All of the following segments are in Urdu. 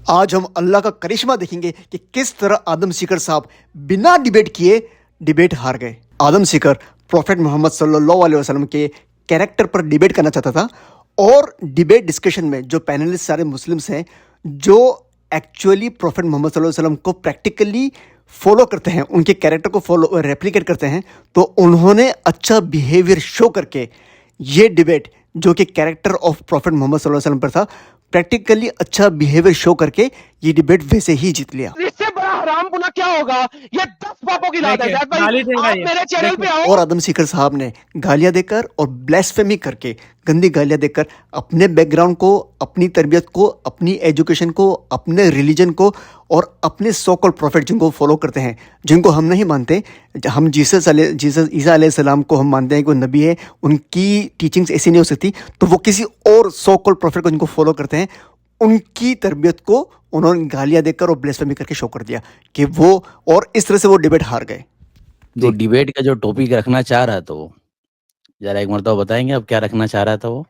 آج ہم اللہ کا کرشمہ دیکھیں گے کہ کس طرح آدم سیکر صاحب بنا ڈیبیٹ کیے ڈیبیٹ ہار گئے۔ آدم سیکر پروفیٹ محمد صلی اللہ علیہ وسلم کے کیریکٹر پر ڈیبیٹ کرنا چاہتا تھا، اور ڈیبیٹ ڈسکشن میں جو پینلسٹ سارے مسلمس ہیں جو ایکچولی پروفیٹ محمد صلی اللہ علیہ وسلم کو پریکٹیکلی فالو کرتے ہیں، ان کے کیریکٹر کو فالو ریپلیکیٹ کرتے ہیں، تو انہوں نے اچھا بیہیویئر شو کر کے یہ ڈیبیٹ جو کہ کیریکٹر آف پروفیٹ محمد صلی اللہ علیہ وسلم پر تھا، پریکٹیکلی اچھا بیہیویئر شو کر کے یہ ڈیبیٹ ویسے ہی جیت لیا۔ اس سے بڑا حرام گناہ کیا ہوگا؟ یہ 10 پاپوں کی لاد ہے۔ زید بھائی آپ میرے چینل پہ آؤ۔ اور آدم سیکر صاحب نے گالیاں دے کر اور بلیسفیمی کر کے، گندی گالیاں دے کر اپنے بیک گراؤنڈ کو، اپنی تربیت کو، اپنی ایجوکیشن کو، اپنے ریلیجن کو اور اپنے سو کال پروفیٹ جن کو فالو کرتے ہیں، جن کو ہم نہیں مانتے، ہم جیسس عیسیٰ علیہ السلام کو ہم مانتے ہیں کہ وہ نبی ہے، ان کی ٹیچنگز ایسی نہیں ہو سکتی، تو وہ کسی اور سو کال پروفیٹ کو جن کو فالو کرتے ہیں، ان کی تربیت کو انہوں نے گالیاں دے کر اور بلیسفیمی کر کے شو کر دیا کہ وہ، اور اس طرح سے وہ ڈیبیٹ ہار گئے۔ تو ڈیبیٹ کا جو ٹاپک رکھنا چاہ رہا تھا وہ ذرا ایک مرتبہ بتائیں گے اب کیا رکھنا چاہ رہا تھا وہ؟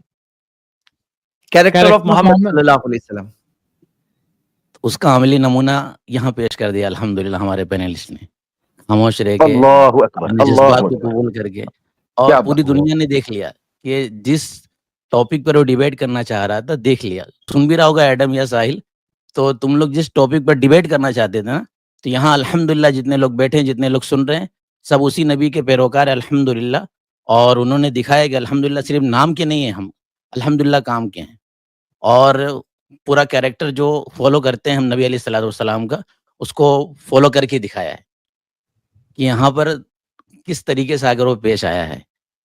کیریکٹر آف محمد صلی اللہ علیہ وسلم۔ اس کا عملی نمونہ یہاں پیش کر دیا الحمدللہ ہمارے پینلسٹ نے، خاموش رہ کے، اللہ اکبر، اپنے اللہ جذبات کو اکبر، قبول کر کے، کیا اور بات پوری ہے۔ دنیا نے دیکھ لیا کہ جس ٹاپک پر وہ ڈیبیٹ کرنا چاہ رہا تھا، دیکھ لیا، سن بھی رہا ہوگا ایڈم یا ساحل، تو تم لوگ جس ٹاپک پر ڈیبیٹ کرنا چاہتے تھے نا، تو یہاں الحمدللہ جتنے لوگ بیٹھے ہیں، جتنے لوگ سن رہے ہیں، سب اسی نبی کے پیروکار ہیں الحمدللہ، اور انہوں نے دکھایا کہ الحمدللہ صرف نام کے نہیں ہیں ہم، الحمدللہ کام کے ہیں، اور پورا کیریکٹر جو فالو کرتے ہیں ہم نبی علیہ الصلوۃ والسلام کا، اس کو فالو کر کے دکھایا ہے کہ یہاں پر کس طریقے سے اگر وہ پیش آیا ہے،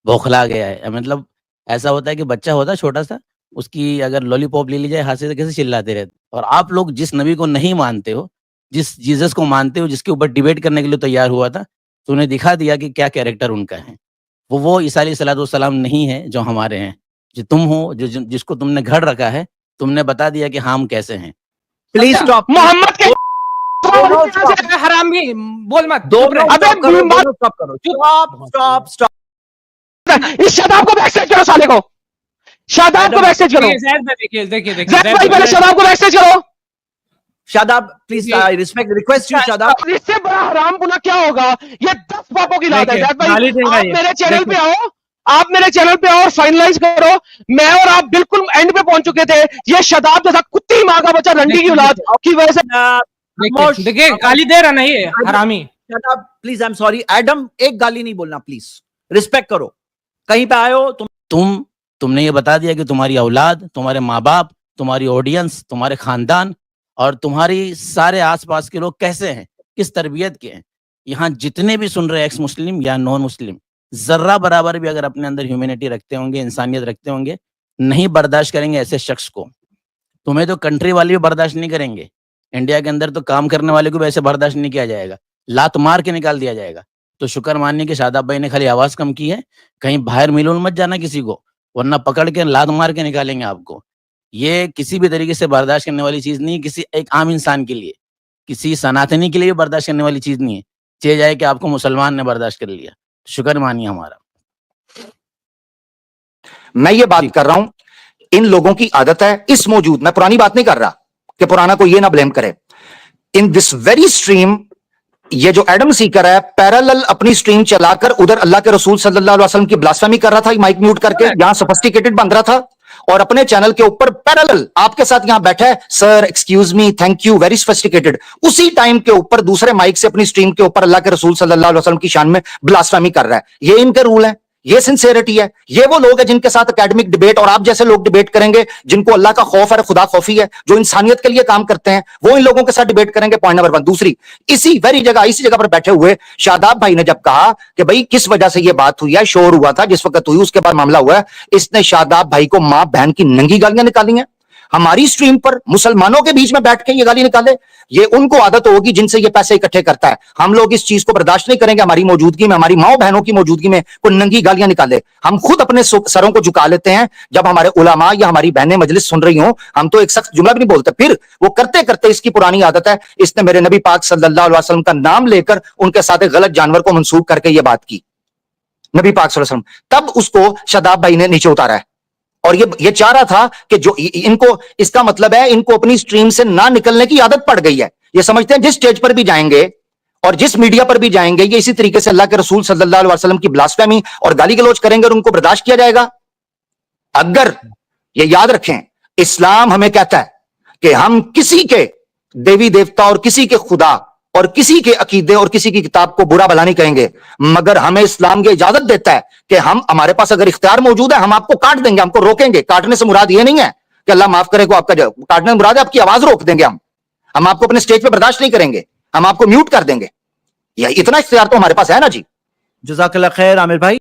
بوکھلا گیا ہے۔ مطلب ایسا ہوتا ہے کہ بچہ ہوتا ہے چھوٹا سا، اس کی اگر لولی پاپ لے لی جائے ہاتھ سے تو کیسے چلاتے رہتے، اور آپ لوگ جس نبی کو نہیں مانتے ہو، جس جیزس کو مانتے ہو، جس کے اوپر ڈیبیٹ کرنے کے لیے تیار ہوا تھا، تو انہیں دکھا دیا کہ کیا کیریکٹر ان کا ہے۔ وہ عیسیٰ علیہ الصلوۃ والسلام نہیں ہے جو ہمارے ہیں، جو تم ہو، جس کو تم نے گھڑ رکھا ہے، تم نے بتا دیا کہ ہم کیسے ہیں۔ پلیز اسٹاپ، محمد کے حرامی بول مت، دو چپ رہے، ابے اسٹاپ کرو، دونوں اسٹاپ کرو، اسٹاپ اسٹاپ۔ اس شاداب کو بیک سٹیج کرو، سالے کو شاداب کو بیک سٹیج کرو۔ دیکھیے زید بھائی پہلے شاداب کو بیک سٹیج کرو۔ Shadab please, I respect request you Shadab. اس سے بڑا حرام گناہ کیا ہوگا؟ یہ 10 پاپوں کی لاد ہے۔ زید بھائی آپ میرے چینل پہ آؤ، آپ میرے چینل پہ آؤ اور فائنلائز کرو۔ میں اور آپ بالکل اینڈ پہ پہنچ چکے تھے، یہ شاداب جیسا کتی ماں کا بچہ رنڈی کی اولاد کی وجہ سے دیکھیے گالی دے رہا نہیں ہے حرامی۔ Shadab please, I am sorry, Adam ایک گالی نہیں بولنا پلیز، ریسپیکٹ کرو۔ کہیں پہ آئے ہو تم نے یہ بتا دیا کہ تمہاری اولاد، تمہارے ماں باپ، تمہاری آڈینس، تمہارے خاندان اور تمہاری سارے آس پاس کے لوگ کیسے ہیں، کس تربیت کے ہیں۔ یہاں جتنے بھی سن رہے ایکس مسلم یا نان مسلم، ذرہ برابر بھی اگر اپنے اندر ہیومینٹی رکھتے ہوں گے، انسانیت رکھتے ہوں گے، نہیں برداشت کریں گے ایسے شخص کو۔ تمہیں تو کنٹری والے بھی برداشت نہیں کریں گے، انڈیا کے اندر تو کام کرنے والے کو بھی ایسے برداشت نہیں کیا جائے گا، لات مار کے نکال دیا جائے گا۔ تو شکر مانیے کہ شاداب بھائی نے خالی آواز کم کی ہے، کہیں باہر ملون مت جانا کسی کو، ورنہ پکڑ کے لات مار کے نکالیں گے آپ کو۔ یہ کسی بھی طریقے سے برداشت کرنے والی چیز نہیں، کسی ایک عام انسان کے لیے، کسی سناتنی کے لیے بھی برداشت کرنے والی چیز نہیں ہے۔ چاہے جائے کہ آپ کو مسلمان نے برداشت کر لیا، شکر مانیے ہمارا۔ میں یہ بات کر رہا ہوں، ان لوگوں کی عادت ہے اس موجود، میں پرانی بات نہیں کر رہا کہ پرانا کو یہ نہ بلیم کرے، ان دس ویری سٹریم یہ جو ایڈم سیکر ہے پیرالل اپنی سٹریم چلا کر ادھر اللہ کے رسول صلی اللہ علیہ وسلم کی بلاسفیمی کر رہا تھا، مائک میوٹ کر کے یہاں سفسٹیکیٹڈ بن رہا تھا، اور اپنے چینل کے اوپر پیرالل آپ کے ساتھ یہاں بیٹھا ہے، sir excuse me, thank you, very sophisticated, اسی ٹائم کے اوپر دوسرے مائک سے اپنی سٹریم کے اوپر اللہ کے رسول صلی اللہ علیہ وسلم کی شان میں بلاسفیمی کر رہا ہے۔ یہ ان کے رول ہیں، یہ سنسیئرٹی ہے، یہ وہ لوگ ہیں جن کے ساتھ اکیڈمک ڈیبیٹ اور آپ جیسے لوگ ڈیبیٹ کریں گے، جن کو اللہ کا خوف ہے، خدا خوفی ہے، جو انسانیت کے لیے کام کرتے ہیں، وہ ان لوگوں کے ساتھ ڈیبیٹ کریں گے۔ Point number 1۔ دوسری، اسی جگہ پر بیٹھے ہوئے شاداب بھائی نے جب کہا کہ بھائی کس وجہ سے یہ بات ہوئی ہے، شور ہوا تھا جس وقت ہوئی، اس کے بعد معاملہ ہوا ہے، اس نے شاداب بھائی کو ماں بہن کی ننگی گالیاں نکالی ہیں ہماری سٹریم پر، مسلمانوں کے بیچ میں بیٹھ کے یہ گالی نکالے۔ یہ ان کو عادت ہوگی جن سے یہ پیسے اکٹھے کرتا ہے، ہم لوگ اس چیز کو برداشت نہیں کریں گے، ہماری موجودگی میں، ہماری ماں بہنوں کی موجودگی میں کوئی ننگی گالیاں نکالے۔ ہم خود اپنے سروں کو جھکا لیتے ہیں جب ہمارے علماء یا ہماری بہنیں مجلس سن رہی ہوں، ہم تو ایک سخت جملہ بھی نہیں بولتے، پھر وہ کرتے کرتے اس کی پرانی عادت ہے، اس نے میرے نبی پاک صلی اللہ علیہ وسلم کا نام لے کر ان کے ساتھ غلط جانور کو منسوب کر کے یہ بات کی، نبی پاک صلی اللہ علیہ وسلم، تب اس کو شاداب بھائی نے نیچے اتارا ہے۔ اور یہ چاہ رہا تھا کہ جو ان کو اس کا مطلب ہے ان کو اپنی سٹریم سے نہ نکلنے کی عادت پڑ گئی ہے. یہ سمجھتے ہیں جس سٹیج پر بھی جائیں گے اور جس میڈیا پر بھی جائیں گے یہ اسی طریقے سے اللہ کے رسول صلی اللہ علیہ وسلم کی بلاسفیمی اور گالی گلوچ کریں گے اور ان کو برداشت کیا جائے گا. اگر یہ یاد رکھیں اسلام ہمیں کہتا ہے کہ ہم کسی کے دیوی دیوتا اور کسی کے خدا اور کسی کے عقیدے اور کسی کی کتاب کو برا بھلا نہیں کہیں گے, مگر ہمیں اسلام کی اجازت دیتا ہے کہ ہمارے پاس اگر اختیار موجود ہے ہم آپ کو کاٹ دیں گے, ہم کو روکیں گے. کاٹنے سے مراد یہ نہیں ہے کہ اللہ معاف کرے کو آپ کا کاٹنے سے مراد ہے آپ کی آواز روک دیں گے, ہم آپ کو اپنے سٹیج پہ برداشت نہیں کریں گے, ہم آپ کو میوٹ کر دیں گے. یہ اتنا اختیار تو ہمارے پاس ہے نا جی. جزاک اللہ خیر عامر بھائی.